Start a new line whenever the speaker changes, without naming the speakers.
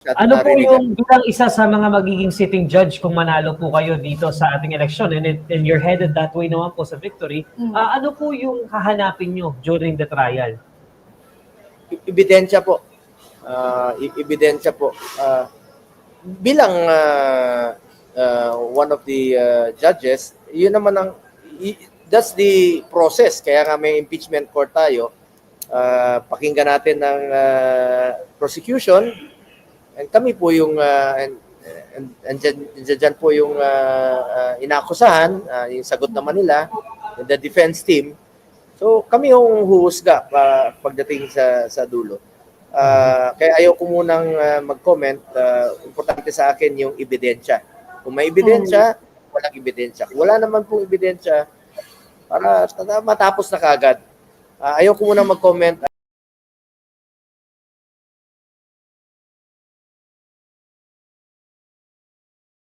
Ano po yung bilang isa sa mga magiging sitting judge kung manalo po kayo dito sa ating eleksyon and you're headed that way naman po sa victory, ano po yung hahanapin nyo during the trial?
Ebidensya po. Ebidensya po. Bilang one of the judges, yun naman that's the process. Kaya nga may impeachment court tayo. Pakinggan natin ng prosecution. And kami po yung and dyan po yung inaakusahan, yung sagot naman nila, the defense team. So kami yung huhusga pagdating sa dulo. Kaya ayaw ko munang mag-comment. Importante sa akin yung ebidensya. Kung may ebidensya, walang ebidensya. Kung wala naman pong ebidensya, para matapos na kagad. Ayaw ko munang mag-comment.